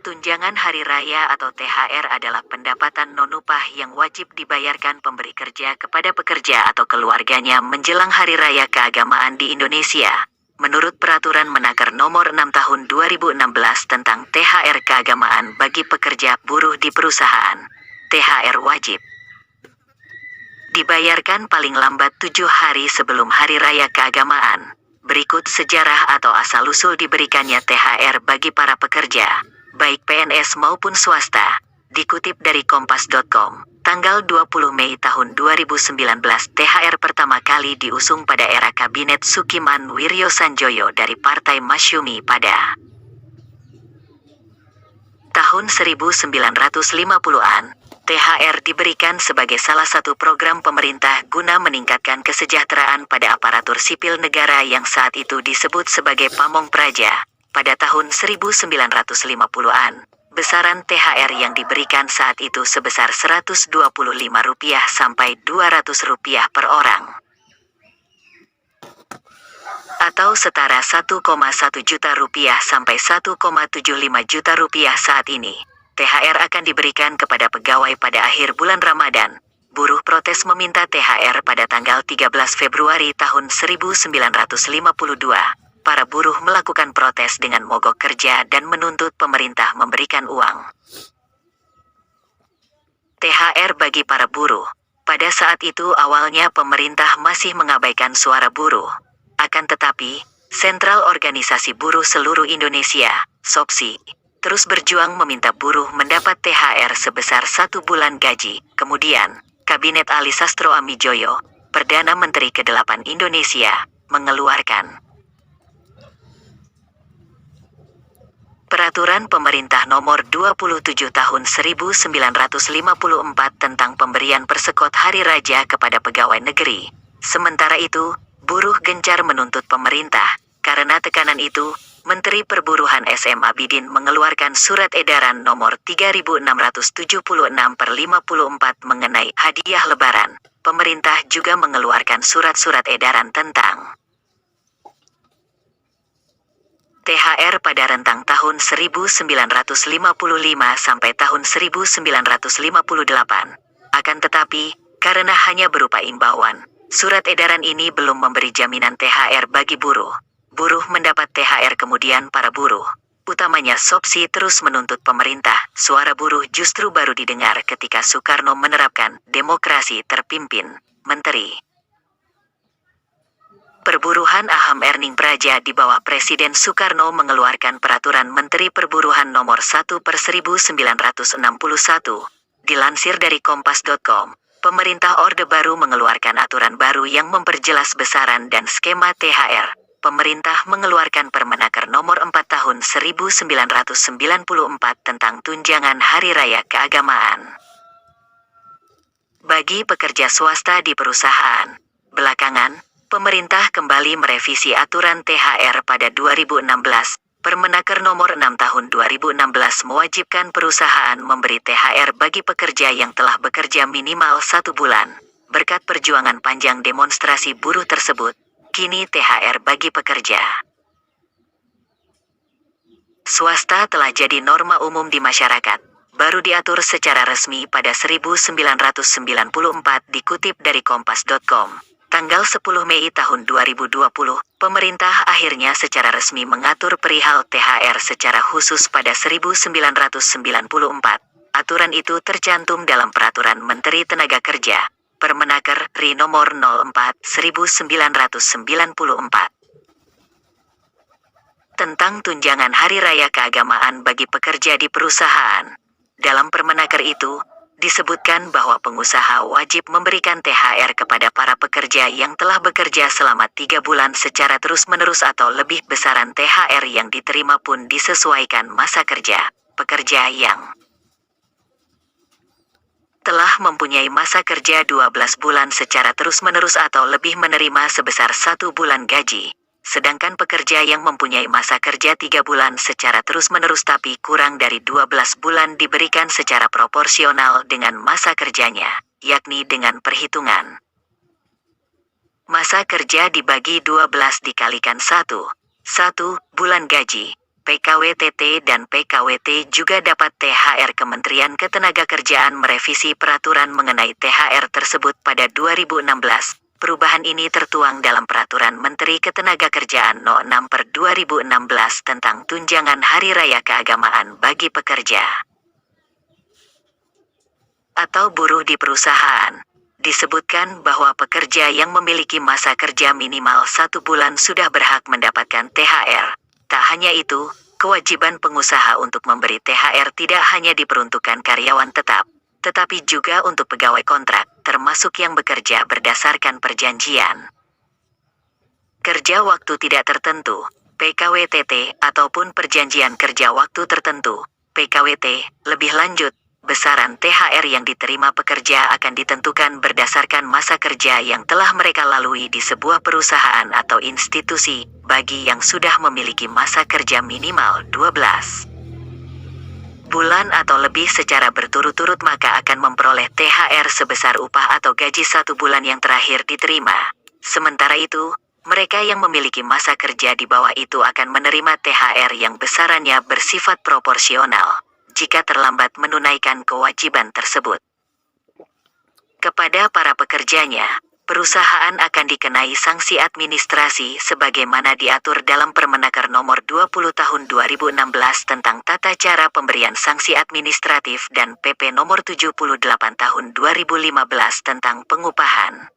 Tunjangan hari raya atau THR adalah pendapatan non-upah yang wajib dibayarkan pemberi kerja kepada pekerja atau keluarganya menjelang Hari Raya Keagamaan di Indonesia. Menurut Peraturan Menaker Nomor 6 Tahun 2016 tentang THR keagamaan bagi pekerja buruh di perusahaan, THR wajib dibayarkan paling lambat 7 hari sebelum Hari Raya Keagamaan. Berikut sejarah atau asal-usul diberikannya THR bagi para pekerja, baik PNS maupun swasta. Dikutip dari kompas.com, tanggal 20 Mei tahun 2019 THR pertama kali diusung pada era Kabinet Sukiman Wiryo Sanjoyo dari Partai Masyumi pada tahun 1950-an. THR diberikan sebagai salah satu program pemerintah guna meningkatkan kesejahteraan pada aparatur sipil negara yang saat itu disebut sebagai Pamong Praja. Pada tahun 1950-an, besaran THR yang diberikan saat itu sebesar Rp125 sampai Rp200 per orang, atau setara Rp1,1 juta sampai Rp1,75 juta saat ini. THR akan diberikan kepada pegawai pada akhir bulan Ramadan. Buruh protes meminta THR pada tanggal 13 Februari tahun 1952. Para buruh melakukan protes dengan mogok kerja dan menuntut pemerintah memberikan uang THR bagi para buruh. Pada saat itu awalnya pemerintah masih mengabaikan suara buruh. Akan tetapi, Sentral Organisasi Buruh Seluruh Indonesia, SOPSI, terus berjuang meminta buruh mendapat THR sebesar 1 bulan gaji. Kemudian, Kabinet Ali Sastro Amijoyo, Perdana Menteri ke-8 Indonesia, mengeluarkan Peraturan Pemerintah Nomor 27 Tahun 1954 tentang pemberian persekot Hari Raja kepada pegawai negeri. Sementara itu, buruh gencar menuntut pemerintah. Karena tekanan itu, Menteri Perburuhan SM Abidin mengeluarkan Surat Edaran Nomor 3676/54 mengenai hadiah Lebaran. Pemerintah juga mengeluarkan surat-surat edaran tentang THR pada rentang tahun 1955 sampai tahun 1958. Akan tetapi, karena hanya berupa imbauan, surat edaran ini belum memberi jaminan THR bagi buruh. Buruh mendapat THR kemudian para buruh, utamanya SOPSI terus menuntut pemerintah. Suara buruh justru baru didengar ketika Soekarno menerapkan demokrasi terpimpin menteri Perburuhan Aham Erning Praja di bawah Presiden Soekarno mengeluarkan Peraturan Menteri Perburuhan Nomor 1/1961. Dilansir dari kompas.com, pemerintah Orde Baru mengeluarkan aturan baru yang memperjelas besaran dan skema THR. Pemerintah mengeluarkan Permenaker Nomor 4 Tahun 1994 tentang Tunjangan Hari Raya Keagamaan bagi pekerja swasta di perusahaan. Belakangan, pemerintah kembali merevisi aturan THR pada 2016. Permenaker Nomor 6 Tahun 2016 mewajibkan perusahaan memberi THR bagi pekerja yang telah bekerja minimal 1 bulan. Berkat perjuangan panjang demonstrasi buruh tersebut, kini THR bagi pekerja swasta telah jadi norma umum di masyarakat. Baru diatur secara resmi pada 1994. Dikutip dari kompas.com, tanggal 10 Mei tahun 2020, pemerintah akhirnya secara resmi mengatur perihal THR secara khusus pada 1994. Aturan itu tercantum dalam Peraturan Menteri Tenaga Kerja, Permenaker RI Nomor 04/1994 tentang Tunjangan Hari Raya Keagamaan bagi pekerja di perusahaan. Dalam Permenaker itu, disebutkan bahwa pengusaha wajib memberikan THR kepada para pekerja yang telah bekerja selama 3 bulan secara terus-menerus atau lebih. Besaran THR yang diterima pun disesuaikan masa kerja. Pekerja yang telah mempunyai masa kerja 12 bulan secara terus-menerus atau lebih menerima sebesar 1 bulan gaji. Sedangkan pekerja yang mempunyai masa kerja 3 bulan secara terus-menerus tapi kurang dari 12 bulan diberikan secara proporsional dengan masa kerjanya, yakni dengan perhitungan masa kerja dibagi 12 dikalikan 1 bulan gaji. PKWTT dan PKWT juga dapat THR. Kementerian Ketenagakerjaan merevisi peraturan mengenai THR tersebut pada 2016. Perubahan ini tertuang dalam Peraturan Menteri Ketenagakerjaan No. 6/2016 tentang tunjangan hari raya keagamaan bagi pekerja atau buruh di perusahaan. Disebutkan bahwa pekerja yang memiliki masa kerja minimal 1 bulan sudah berhak mendapatkan THR. Tak hanya itu, kewajiban pengusaha untuk memberi THR tidak hanya diperuntukkan karyawan tetap, tetapi juga untuk pegawai kontrak, termasuk yang bekerja berdasarkan perjanjian kerja waktu tidak tertentu, PKWTT, ataupun perjanjian kerja waktu tertentu, PKWT. Lebih lanjut, besaran THR yang diterima pekerja akan ditentukan berdasarkan masa kerja yang telah mereka lalui di sebuah perusahaan atau institusi. Bagi yang sudah memiliki masa kerja minimal 12 bulan atau lebih secara berturut-turut, maka akan memperoleh THR sebesar upah atau gaji 1 bulan yang terakhir diterima. Sementara itu, mereka yang memiliki masa kerja di bawah itu akan menerima THR yang besarannya bersifat proporsional jika terlambat menunaikan kewajiban tersebut. Kepada para pekerjanya, perusahaan akan dikenai sanksi administrasi sebagaimana diatur dalam Permenaker Nomor 20 Tahun 2016 tentang tata cara pemberian sanksi administratif dan PP Nomor 78 Tahun 2015 tentang pengupahan.